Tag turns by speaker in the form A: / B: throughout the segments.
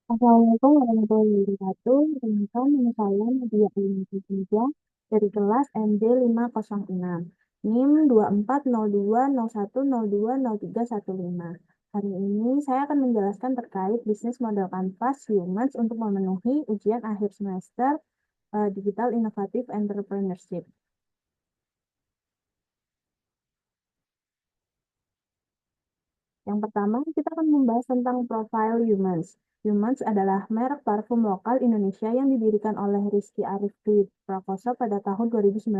A: Assalamualaikum warahmatullahi wabarakatuh. Perkenalkan, nama saya Nadia Alimah dari kelas MD 506. NIM 240201020315. Hari ini saya akan menjelaskan terkait bisnis model Canvas Humans untuk memenuhi ujian akhir semester Digital Innovative Entrepreneurship. Yang pertama, kita akan membahas tentang profile Humans. Humans adalah merek parfum lokal Indonesia yang didirikan oleh Rizky Arif Dwi Prakoso pada tahun 2019.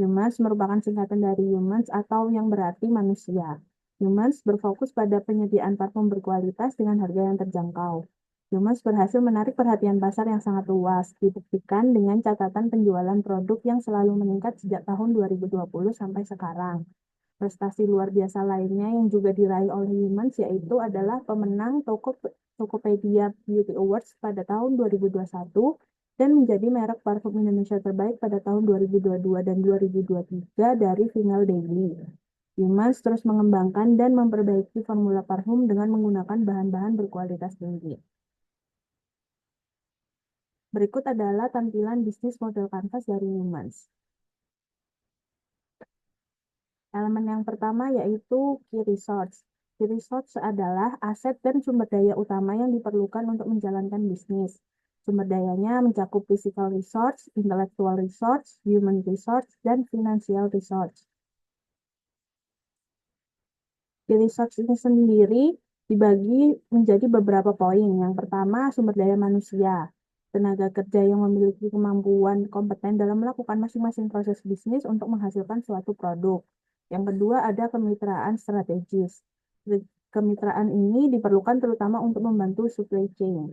A: Humans merupakan singkatan dari Humans atau yang berarti manusia. Humans berfokus pada penyediaan parfum berkualitas dengan harga yang terjangkau. Humans berhasil menarik perhatian pasar yang sangat luas, dibuktikan dengan catatan penjualan produk yang selalu meningkat sejak tahun 2020 sampai sekarang. Prestasi luar biasa lainnya yang juga diraih oleh Humans yaitu adalah pemenang Tokopedia Beauty Awards pada tahun 2021 dan menjadi merek parfum Indonesia terbaik pada tahun 2022 dan 2023 dari Female Daily. Humans terus mengembangkan dan memperbaiki formula parfum dengan menggunakan bahan-bahan berkualitas tinggi. Berikut adalah tampilan bisnis model Canvas dari Humans. Elemen yang pertama yaitu Key Resource. Key Resource adalah aset dan sumber daya utama yang diperlukan untuk menjalankan bisnis. Sumber dayanya mencakup physical resource, intellectual resource, human resource, dan financial resource. Key Resource ini sendiri dibagi menjadi beberapa poin. Yang pertama, sumber daya manusia. Tenaga kerja yang memiliki kemampuan kompeten dalam melakukan masing-masing proses bisnis untuk menghasilkan suatu produk. Yang kedua ada kemitraan strategis. Kemitraan ini diperlukan terutama untuk membantu supply chain.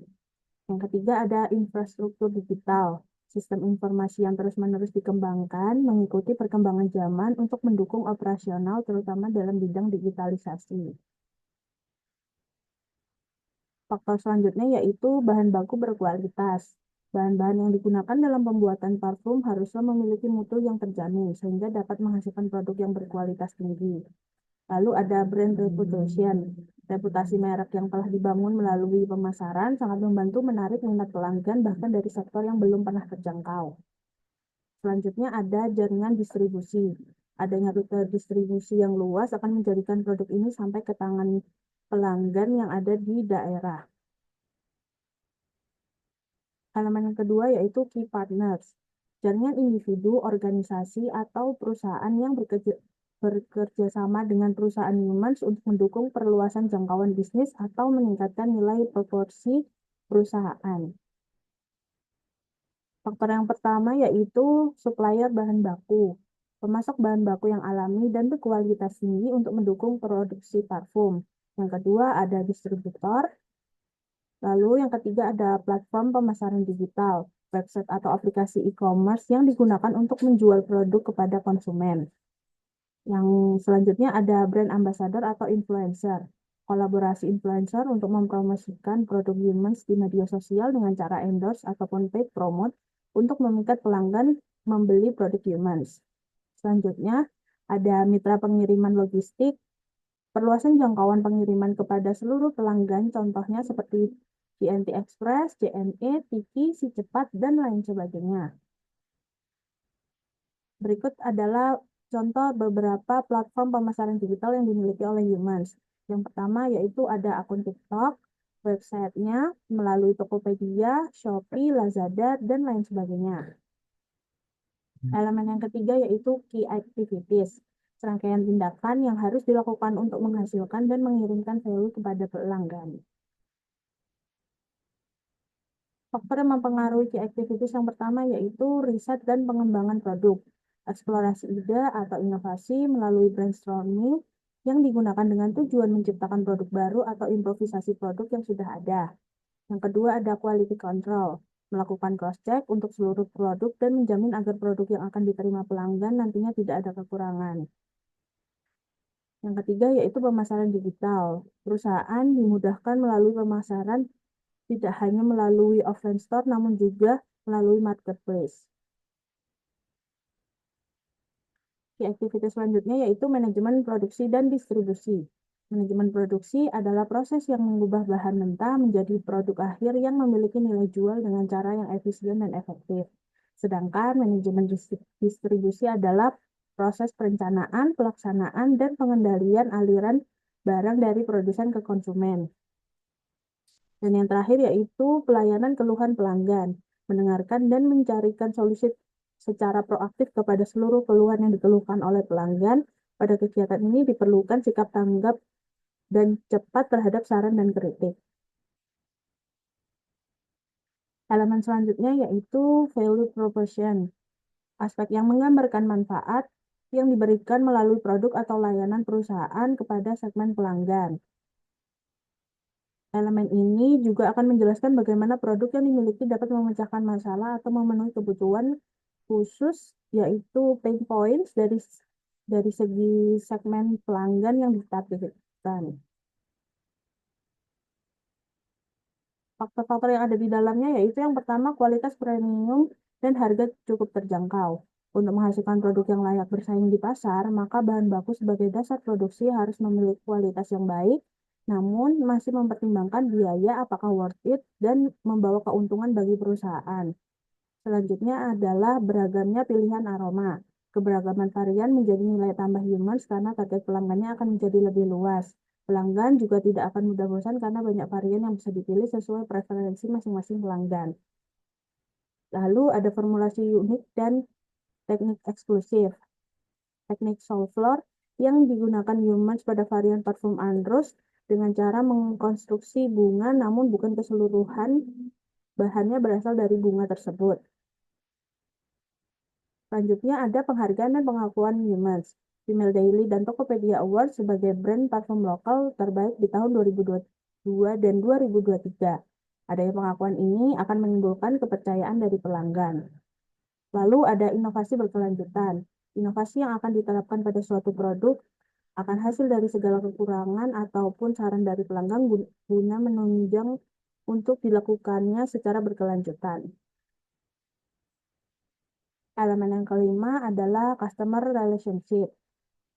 A: Yang ketiga ada infrastruktur digital. Sistem informasi yang terus-menerus dikembangkan mengikuti perkembangan zaman untuk mendukung operasional terutama dalam bidang digitalisasi. Faktor selanjutnya yaitu bahan baku berkualitas. Bahan-bahan yang digunakan dalam pembuatan parfum haruslah memiliki mutu yang terjamin sehingga dapat menghasilkan produk yang berkualitas tinggi. Lalu ada brand reputation. Reputasi merek yang telah dibangun melalui pemasaran sangat membantu menarik minat pelanggan bahkan dari sektor yang belum pernah terjangkau. Selanjutnya ada jaringan distribusi. Adanya rute distribusi yang luas akan menjadikan produk ini sampai ke tangan pelanggan yang ada di daerah. Elemen yang kedua yaitu key partners. Jaringan individu, organisasi, atau perusahaan yang bekerja sama dengan perusahaan Humans untuk mendukung perluasan jangkauan bisnis atau meningkatkan nilai proporsi perusahaan. Faktor yang pertama yaitu supplier bahan baku. Pemasok bahan baku yang alami dan berkualitas tinggi untuk mendukung produksi parfum. Yang kedua ada distributor. Lalu yang ketiga ada platform pemasaran digital, website atau aplikasi e-commerce yang digunakan untuk menjual produk kepada konsumen. Yang selanjutnya ada brand ambassador atau influencer. Kolaborasi influencer untuk mempromosikan produk Humans di media sosial dengan cara endorse ataupun paid promote untuk memikat pelanggan membeli produk Humans. Selanjutnya ada mitra pengiriman logistik, perluasan jangkauan pengiriman kepada seluruh pelanggan, contohnya seperti JNT Express, JNE, Tiki, Si Cepat, dan lain sebagainya. Berikut adalah contoh beberapa platform pemasaran digital yang dimiliki oleh Humans. Yang pertama yaitu ada akun TikTok, websitenya melalui Tokopedia, Shopee, Lazada, dan lain sebagainya. Elemen yang ketiga yaitu key activities, serangkaian tindakan yang harus dilakukan untuk menghasilkan dan mengirimkan value kepada pelanggan. Faktor yang mempengaruhi key activities yang pertama yaitu riset dan pengembangan produk, eksplorasi ide atau inovasi melalui brainstorming yang digunakan dengan tujuan menciptakan produk baru atau improvisasi produk yang sudah ada. Yang kedua ada quality control, melakukan cross-check untuk seluruh produk dan menjamin agar produk yang akan diterima pelanggan nantinya tidak ada kekurangan. Yang ketiga yaitu pemasaran digital. Perusahaan dimudahkan melalui pemasaran tidak hanya melalui offline store namun juga melalui marketplace. Aktivitas selanjutnya yaitu manajemen produksi dan distribusi. Manajemen produksi adalah proses yang mengubah bahan mentah menjadi produk akhir yang memiliki nilai jual dengan cara yang efisien dan efektif. Sedangkan manajemen distribusi adalah proses perencanaan, pelaksanaan, dan pengendalian aliran barang dari produsen ke konsumen. Dan yang terakhir yaitu pelayanan keluhan pelanggan, mendengarkan dan mencarikan solusi secara proaktif kepada seluruh keluhan yang dikeluhkan oleh pelanggan. Pada kegiatan ini diperlukan sikap tanggap dan cepat terhadap saran dan kritik. Elemen selanjutnya yaitu value proposition, aspek yang menggambarkan manfaat yang diberikan melalui produk atau layanan perusahaan kepada segmen pelanggan. Elemen ini juga akan menjelaskan bagaimana produk yang dimiliki dapat memecahkan masalah atau memenuhi kebutuhan khusus, yaitu pain points dari segi segmen pelanggan yang ditargetkan. Faktor-faktor yang ada di dalamnya yaitu yang pertama kualitas premium dan harga cukup terjangkau. Untuk menghasilkan produk yang layak bersaing di pasar, maka bahan baku sebagai dasar produksi harus memiliki kualitas yang baik, namun masih mempertimbangkan biaya apakah worth it dan membawa keuntungan bagi perusahaan. Selanjutnya adalah beragamnya pilihan aroma. Keberagaman varian menjadi nilai tambah Humans karena target pelanggannya akan menjadi lebih luas. Pelanggan juga tidak akan mudah bosan karena banyak varian yang bisa dipilih sesuai preferensi masing-masing pelanggan. Lalu ada formulasi unik dan teknik eksklusif. Teknik soul floor yang digunakan Humans pada varian parfum Andros dengan cara mengkonstruksi bunga namun bukan keseluruhan bahannya berasal dari bunga tersebut. Selanjutnya ada penghargaan dan pengakuan Humans. Female Daily dan Tokopedia Awards sebagai brand parfum lokal terbaik di tahun 2022 dan 2023. Adanya pengakuan ini akan menimbulkan kepercayaan dari pelanggan. Lalu ada inovasi berkelanjutan. Inovasi yang akan diterapkan pada suatu produk akan hasil dari segala kekurangan ataupun saran dari pelanggan guna menunjang untuk dilakukannya secara berkelanjutan. Elemen yang kelima adalah customer relationship.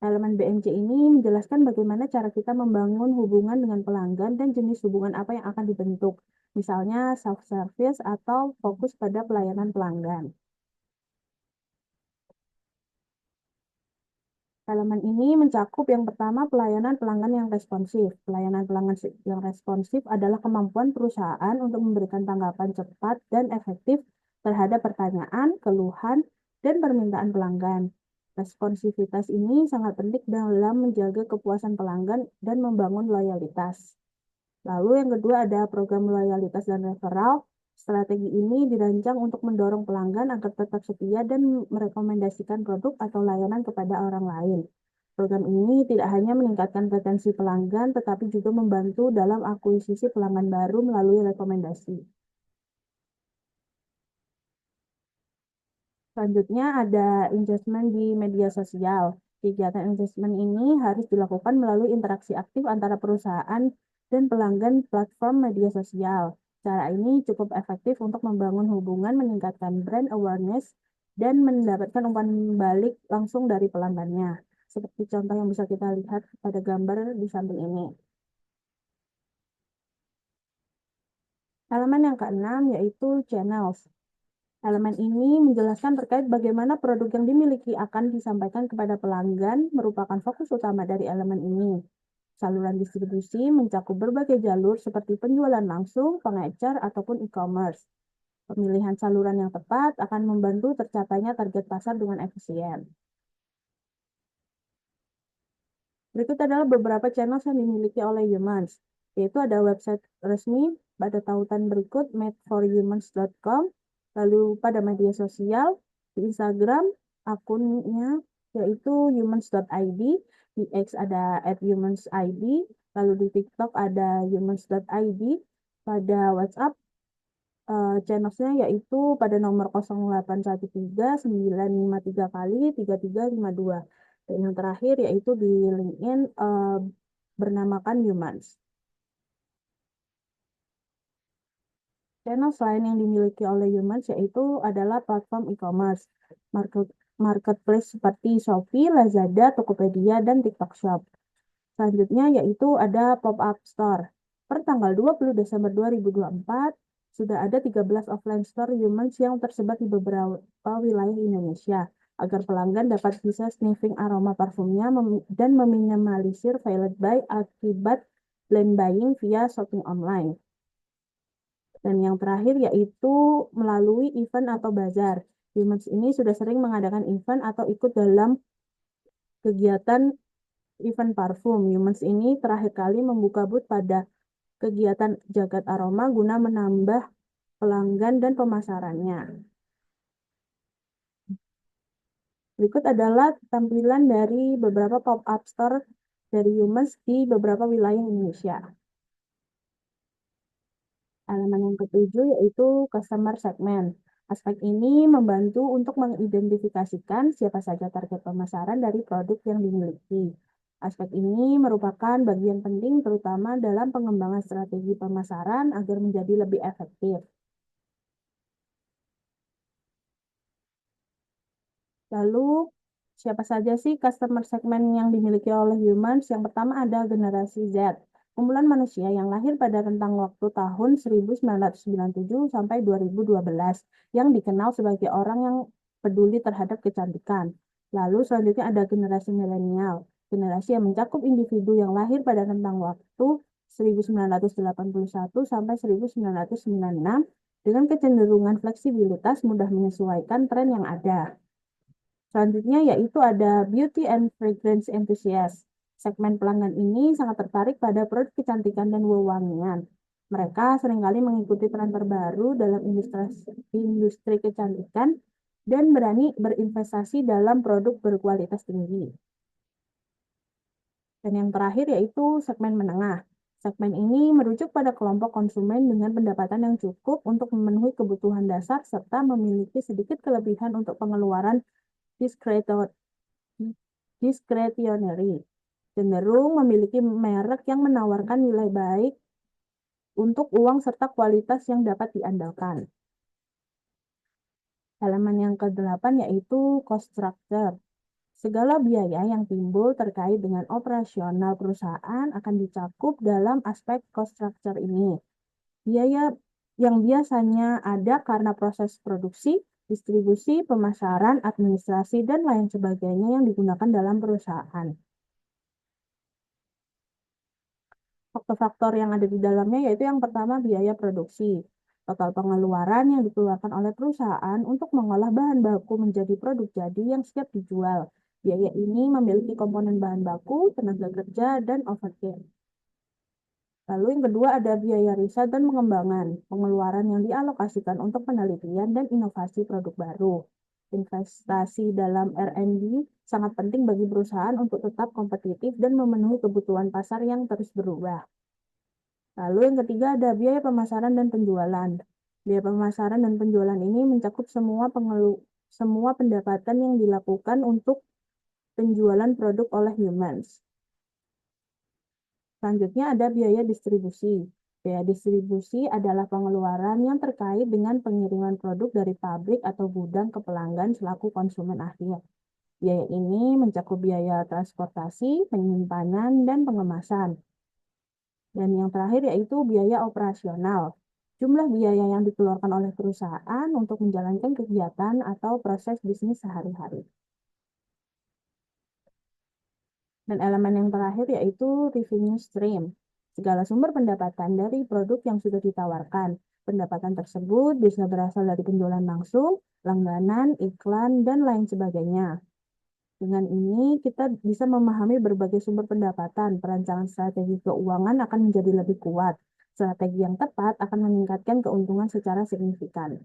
A: Elemen BMC ini menjelaskan bagaimana cara kita membangun hubungan dengan pelanggan dan jenis hubungan apa yang akan dibentuk. Misalnya self-service atau fokus pada pelayanan pelanggan. Elemen ini mencakup yang pertama pelayanan pelanggan yang responsif. Pelayanan pelanggan yang responsif adalah kemampuan perusahaan untuk memberikan tanggapan cepat dan efektif terhadap pertanyaan, keluhan, dan permintaan pelanggan. Responsivitas ini sangat penting dalam menjaga kepuasan pelanggan dan membangun loyalitas. Lalu yang kedua ada program loyalitas dan referral. Strategi ini dirancang untuk mendorong pelanggan agar tetap setia dan merekomendasikan produk atau layanan kepada orang lain. Program ini tidak hanya meningkatkan retensi pelanggan, tetapi juga membantu dalam akuisisi pelanggan baru melalui rekomendasi. Selanjutnya ada engagement di media sosial. Kegiatan engagement ini harus dilakukan melalui interaksi aktif antara perusahaan dan pelanggan platform media sosial. Cara ini cukup efektif untuk membangun hubungan, meningkatkan brand awareness, dan mendapatkan umpan balik langsung dari pelanggannya. Seperti contoh yang bisa kita lihat pada gambar di samping ini. Elemen yang keenam yaitu channels. Elemen ini menjelaskan terkait bagaimana produk yang dimiliki akan disampaikan kepada pelanggan merupakan fokus utama dari elemen ini. Saluran distribusi mencakup berbagai jalur seperti penjualan langsung, pengecer, ataupun e-commerce. Pemilihan saluran yang tepat akan membantu tercapainya target pasar dengan efisien. Berikut adalah beberapa channel yang dimiliki oleh Humans, yaitu ada website resmi pada tautan berikut madeforhumans.com, lalu pada media sosial, di Instagram, akunnya yaitu humans.id, di X ada @humansid, lalu di TikTok ada humans.id, pada WhatsApp channelsnya yaitu pada nomor 0813 953 kali 3352. Dan yang terakhir yaitu di LinkedIn bernamakan Humans. Channel selain yang dimiliki oleh Humans yaitu adalah platform e-commerce, marketplace seperti Shopee, Lazada, Tokopedia, dan TikTok Shop. Selanjutnya yaitu ada pop-up store. Per tanggal 20 Desember 2024, sudah ada 13 offline store Humans yang tersebar di beberapa wilayah Indonesia, agar pelanggan dapat bisa sniffing aroma parfumnya dan meminimalisir failed buy akibat blind buying via shopping online. Dan yang terakhir yaitu melalui event atau bazar. Humans ini sudah sering mengadakan event atau ikut dalam kegiatan event parfum. Humans ini terakhir kali membuka booth pada kegiatan Jagat Aroma guna menambah pelanggan dan pemasarannya. Berikut adalah tampilan dari beberapa pop-up store dari Humans di beberapa wilayah Indonesia. Elemen yang ketujuh yaitu customer segment. Aspek ini membantu untuk mengidentifikasikan siapa saja target pemasaran dari produk yang dimiliki. Aspek ini merupakan bagian penting terutama dalam pengembangan strategi pemasaran agar menjadi lebih efektif. Lalu, siapa saja sih customer segment yang dimiliki oleh Humans? Yang pertama ada generasi Z, kumpulan manusia yang lahir pada rentang waktu tahun 1997 sampai 2012, yang dikenal sebagai orang yang peduli terhadap kecantikan. Lalu selanjutnya ada generasi milenial, generasi yang mencakup individu yang lahir pada rentang waktu 1981 sampai 1996 dengan kecenderungan fleksibilitas mudah menyesuaikan tren yang ada. Selanjutnya yaitu ada beauty and fragrance enthusiast. Segmen pelanggan ini sangat tertarik pada produk kecantikan dan wewangian. Mereka seringkali mengikuti tren terbaru dalam industri kecantikan dan berani berinvestasi dalam produk berkualitas tinggi. Dan yang terakhir yaitu segmen menengah. Segmen ini merujuk pada kelompok konsumen dengan pendapatan yang cukup untuk memenuhi kebutuhan dasar serta memiliki sedikit kelebihan untuk pengeluaran discretionary, cenderung memiliki merek yang menawarkan nilai baik untuk uang serta kualitas yang dapat diandalkan. Elemen yang ke-8 yaitu cost structure. Segala biaya yang timbul terkait dengan operasional perusahaan akan dicakup dalam aspek cost structure ini. Biaya yang biasanya ada karena proses produksi, distribusi, pemasaran, administrasi, dan lain sebagainya yang digunakan dalam perusahaan. Faktor-faktor yang ada di dalamnya yaitu yang pertama biaya produksi. Total pengeluaran yang dikeluarkan oleh perusahaan untuk mengolah bahan baku menjadi produk jadi yang siap dijual. Biaya ini memiliki komponen bahan baku, tenaga kerja, dan overhead. Lalu yang kedua ada biaya riset dan pengembangan, pengeluaran yang dialokasikan untuk penelitian dan inovasi produk baru. Investasi dalam R&D sangat penting bagi perusahaan untuk tetap kompetitif dan memenuhi kebutuhan pasar yang terus berubah. Lalu yang ketiga ada biaya pemasaran dan penjualan. Biaya pemasaran dan penjualan ini mencakup semua pendapatan yang dilakukan untuk penjualan produk oleh Humans. Selanjutnya ada biaya distribusi. Biaya distribusi adalah pengeluaran yang terkait dengan pengiriman produk dari pabrik atau gudang ke pelanggan selaku konsumen akhir. Biaya ini mencakup biaya transportasi, penyimpanan, dan pengemasan. Dan yang terakhir yaitu biaya operasional. Jumlah biaya yang dikeluarkan oleh perusahaan untuk menjalankan kegiatan atau proses bisnis sehari-hari. Dan elemen yang terakhir yaitu revenue stream. Segala sumber pendapatan dari produk yang sudah ditawarkan. Pendapatan tersebut bisa berasal dari penjualan langsung, langganan, iklan, dan lain sebagainya. Dengan ini, kita bisa memahami berbagai sumber pendapatan. Perancangan strategi keuangan akan menjadi lebih kuat. Strategi yang tepat akan meningkatkan keuntungan secara signifikan.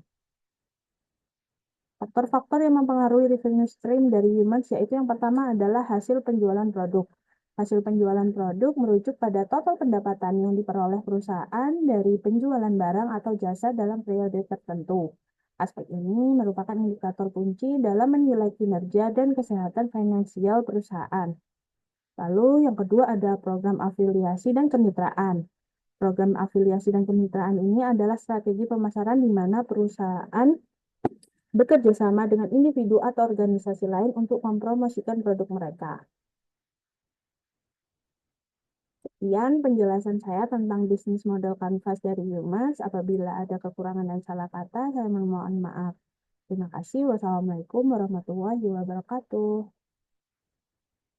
A: Faktor-faktor yang mempengaruhi revenue stream dari Humans yaitu yang pertama adalah hasil penjualan produk. Hasil penjualan produk merujuk pada total pendapatan yang diperoleh perusahaan dari penjualan barang atau jasa dalam periode tertentu. Aspek ini merupakan indikator kunci dalam menilai kinerja dan kesehatan finansial perusahaan. Lalu yang kedua ada program afiliasi dan kemitraan. Program afiliasi dan kemitraan ini adalah strategi pemasaran di mana perusahaan bekerja sama dengan individu atau organisasi lain untuk mempromosikan produk mereka. Sekian penjelasan saya tentang bisnis model kanvas dari Yumas. Apabila ada kekurangan dan salah kata, saya memohon maaf. Terima kasih. Wassalamualaikum warahmatullahi wabarakatuh.